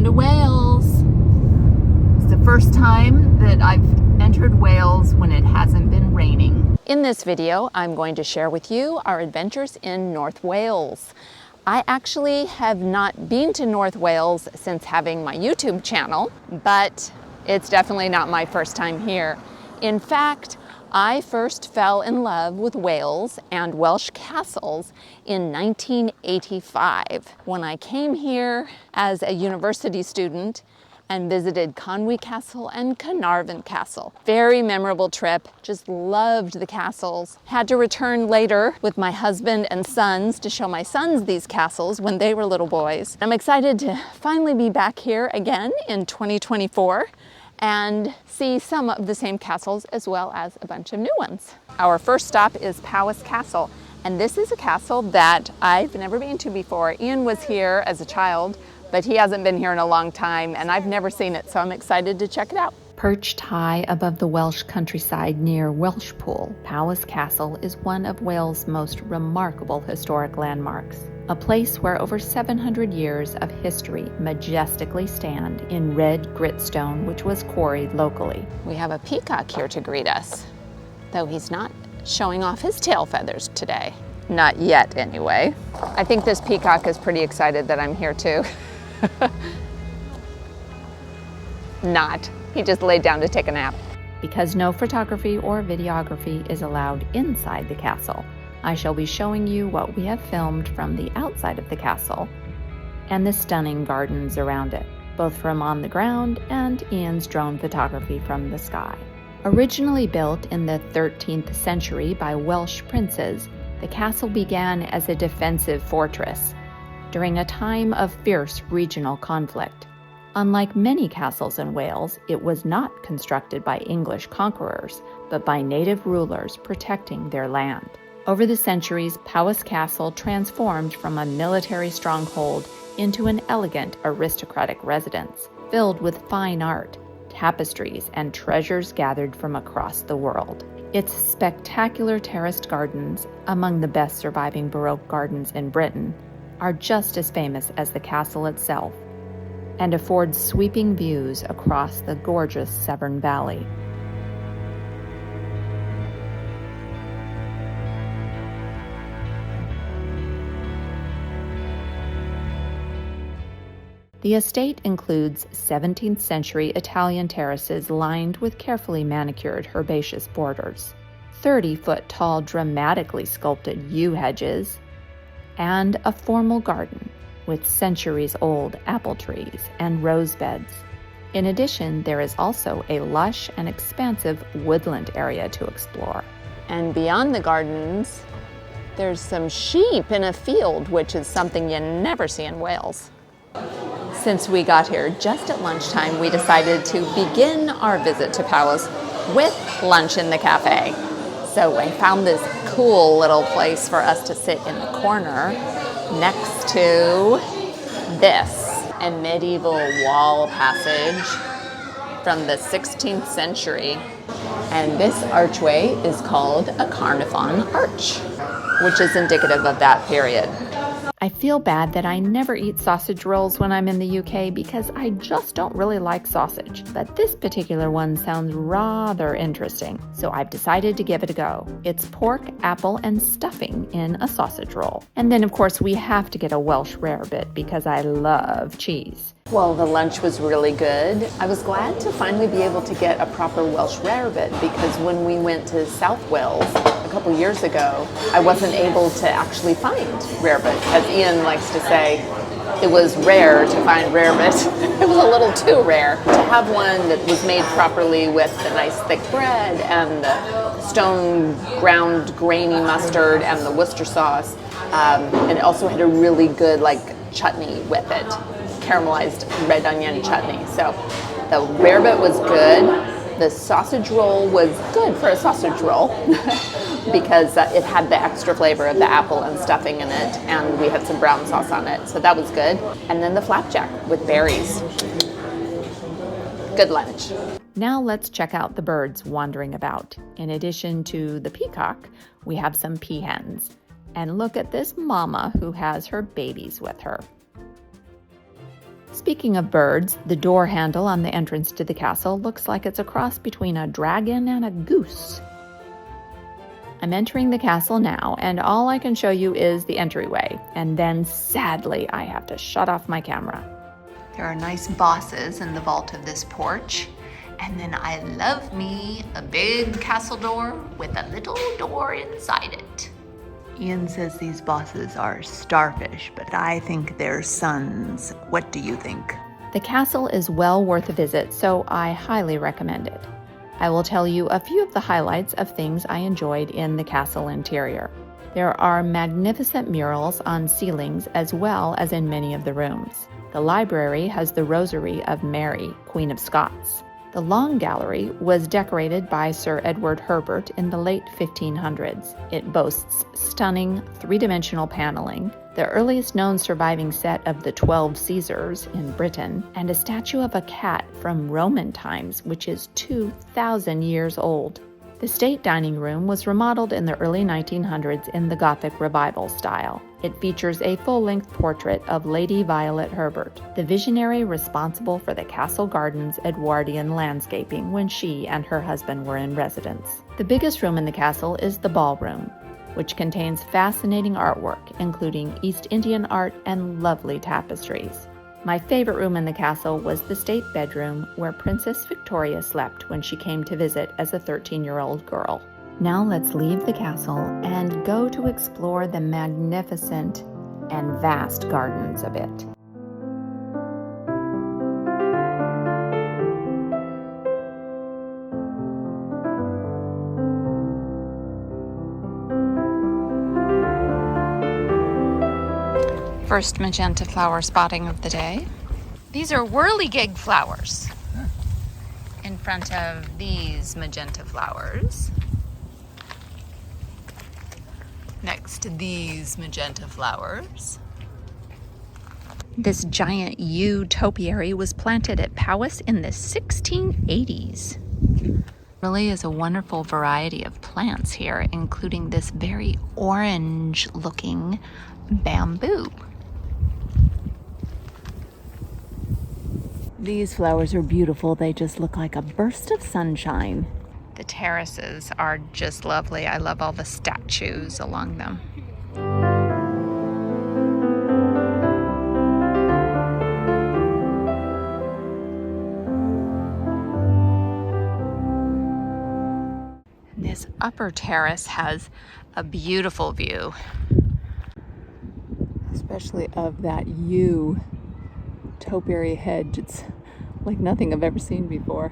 Welcome to Wales. It's the first time that I've entered Wales when it hasn't been raining. In this video, I'm going to share with you our adventures in North Wales. I actually have not been to North Wales since having my YouTube channel, but it's definitely not my first time here. In fact, I first fell in love with Wales and Welsh castles in 1985 when I came here as a university student and visited Powis Castle and Carnarvon Castle. Very memorable trip, just loved the castles. Had to return later with my husband and sons to show my sons these castles when they were little boys. I'm excited to finally be back here again in 2024 and see some of the same castles as well as a bunch of new ones. Our first stop is Powis Castle, and this is a castle that I've never been to before. Ian was here as a child, but he hasn't been here in a long time, and I've never seen it, so I'm excited to check it out. Perched high above the Welsh countryside near Welshpool, Powis Castle is one of Wales' most remarkable historic landmarks. A place where over 700 years of history majestically stand in red gritstone, which was quarried locally. We have a peacock here to greet us, though he's not showing off his tail feathers today. Not yet, anyway. I think this peacock is pretty excited that I'm here too. Not. He just laid down to take a nap. Because no photography or videography is allowed inside the castle, I shall be showing you what we have filmed from the outside of the castle and the stunning gardens around it, both from on the ground and Ian's drone photography from the sky. Originally built in the 13th century by Welsh princes, the castle began as a defensive fortress during a time of fierce regional conflict. Unlike many castles in Wales, it was not constructed by English conquerors, but by native rulers protecting their land. Over the centuries, Powis Castle transformed from a military stronghold into an elegant aristocratic residence, filled with fine art, tapestries, and treasures gathered from across the world. Its spectacular terraced gardens, among the best surviving Baroque gardens in Britain, are just as famous as the castle itself, and afford sweeping views across the gorgeous Severn Valley. The estate includes 17th century Italian terraces lined with carefully manicured herbaceous borders, 30-foot-tall dramatically sculpted yew hedges, and a formal garden with centuries-old apple trees and rose beds. In addition, there is also a lush and expansive woodland area to explore. And beyond the gardens, there's some sheep in a field, which is something you never see in Wales. Since we got here just at lunchtime, we decided to begin our visit to Powis with lunch in the cafe. So I found this cool little place for us to sit in the corner next to this, a medieval wall passage from the 16th century. And this archway is called a Carnarvon arch, which is indicative of that period. I feel bad that I never eat sausage rolls when I'm in the UK because I just don't really like sausage, but this particular one sounds rather interesting, so I've decided to give it a go. It's pork, apple, and stuffing in a sausage roll. And then, of course, we have to get a Welsh rarebit because I love cheese. Well, the lunch was really good. I was glad to finally be able to get a proper Welsh rarebit because when we went to South Wales a couple years ago, I wasn't able to actually find rarebit. As Ian likes to say, it was rare to find rarebit. It was a little too rare to have one that was made properly with the nice thick bread and the stone ground grainy mustard and the Worcester sauce. And it also had a really good chutney with it. Caramelized red onion chutney. So the rarebit was good. The sausage roll was good for a sausage roll because it had the extra flavor of the apple and stuffing in it, and we had some brown sauce on it, so that was good. And then the flapjack with berries. Good lunch. Now let's check out the birds wandering about. In addition to the peacock, we have some peahens. And look at this mama who has her babies with her. Speaking of birds, the door handle on the entrance to the castle looks like it's a cross between a dragon and a goose. I'm entering the castle now, and all I can show you is the entryway, and then sadly I have to shut off my camera. There are nice bosses in the vault of this porch. And then I love me a big castle door with a little door inside it. Ian says these bosses are starfish, but I think they're suns. What do you think? The castle is well worth a visit, so I highly recommend it. I will tell you a few of the highlights of things I enjoyed in the castle interior. There are magnificent murals on ceilings as well as in many of the rooms. The library has the Rosary of Mary, Queen of Scots. The Long Gallery was decorated by Sir Edward Herbert in the late 1500s. It boasts stunning three-dimensional paneling, the earliest known surviving set of the 12 Caesars in Britain, and a statue of a cat from Roman times, which is 2,000 years old. The state dining room was remodeled in the early 1900s in the Gothic Revival style. It features a full-length portrait of Lady Violet Herbert, the visionary responsible for the castle garden's Edwardian landscaping when she and her husband were in residence. The biggest room in the castle is the ballroom, which contains fascinating artwork, including East Indian art and lovely tapestries. My favorite room in the castle was the state bedroom where Princess Victoria slept when she came to visit as a 13-year-old girl. Now let's leave the castle and go to explore the magnificent and vast gardens of it. First magenta flower spotting of the day. These are whirligig flowers in front of these magenta flowers. Next to these magenta flowers. This giant yew topiary was planted at Powis in the 1680s. Really is a wonderful variety of plants here, including this very orange-looking bamboo. These flowers are beautiful. They just look like a burst of sunshine. The terraces are just lovely. I love all the statues along them. And this upper terrace has a beautiful view. Especially of that yew topiary hedge. It's like nothing I've ever seen before.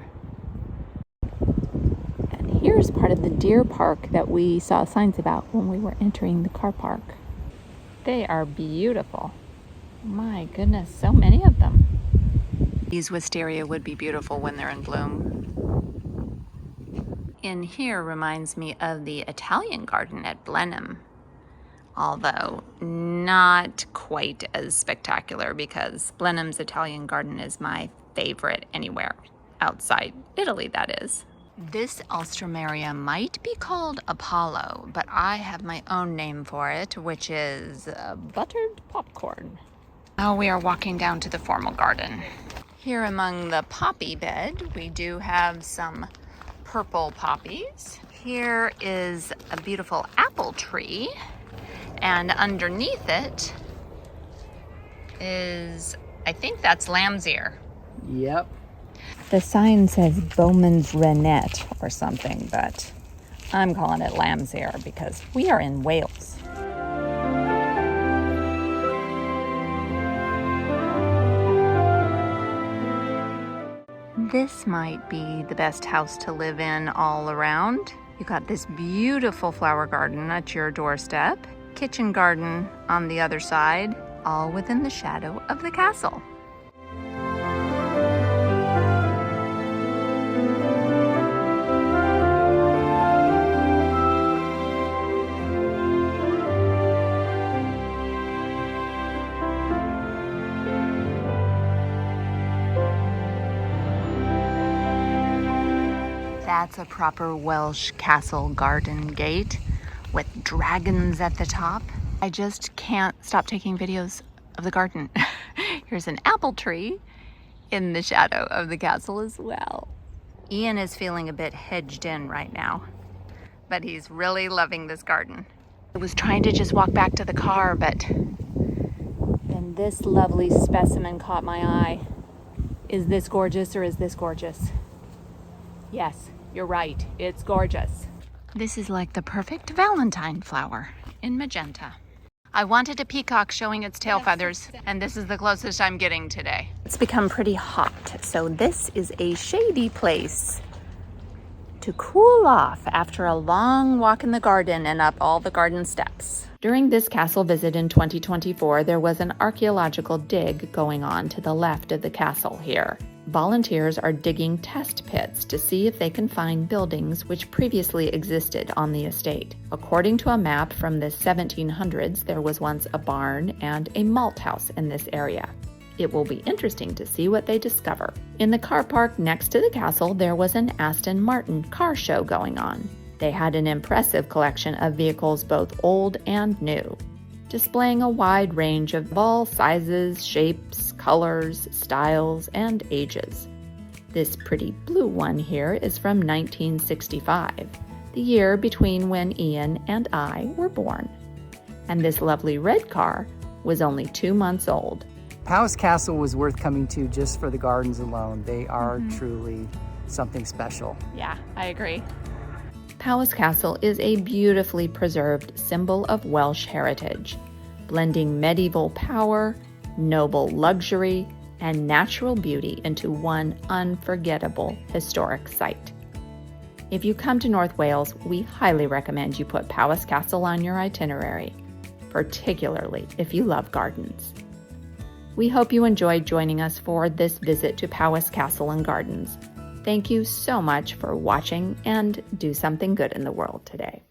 And here's part of the deer park that we saw signs about when we were entering the car park. They are beautiful. My goodness, so many of them. These wisteria would be beautiful when they're in bloom. In here reminds me of the Italian garden at Blenheim, although not quite as spectacular because Blenheim's Italian garden is my favorite anywhere outside Italy, that is. This Alstroemeria might be called Apollo, but I have my own name for it, which is buttered popcorn. Now we are walking down to the formal garden. Here among the poppy bed, we do have some purple poppies. Here is a beautiful apple tree, and underneath it is, I think that's lamb's ear. Yep. The sign says Bowman's Rennet or something, but I'm calling it lamb's ear because we are in Wales. This might be the best house to live in all around. You got this beautiful flower garden at your doorstep, kitchen garden on the other side, all within the shadow of the castle. That's a proper Welsh castle garden gate with dragons at the top. I just can't stop taking videos of the garden. Here's an apple tree in the shadow of the castle as well. Ian is feeling a bit hedged in right now, but he's really loving this garden. I was trying to just walk back to the car, but then this lovely specimen caught my eye. Is this gorgeous or is this gorgeous? Yes, you're right. It's gorgeous. this is like the perfect Valentine flower in magenta. I wanted a peacock showing its tail feathers, and this is the closest I'm getting today. It's become pretty hot, so this is a shady place to cool off after a long walk in the garden and up all the garden steps. During this castle visit in 2024, there was an archaeological dig going on to the left of the castle here. Volunteers are digging test pits to see if they can find buildings which previously existed on the estate. According to a map from the 1700s, there was once a barn and a malt house in this area. It will be interesting to see what they discover. In the car park next to the castle, there was an Aston Martin car show going on. They had an impressive collection of vehicles, both old and new, displaying a wide range of all sizes, shapes, colors, styles, and ages. This pretty blue one here is from 1965, the year between when Ian and I were born. And this lovely red car was only 2 months old. Powis Castle was worth coming to just for the gardens alone. They are truly something special. Yeah, I agree. Powis Castle is a beautifully preserved symbol of Welsh heritage, blending medieval power, noble luxury, and natural beauty into one unforgettable historic site. If you come to North Wales, we highly recommend you put Powis Castle on your itinerary, particularly if you love gardens. We hope you enjoyed joining us for this visit to Powis Castle and Gardens. Thank you so much for watching, and do something good in the world today.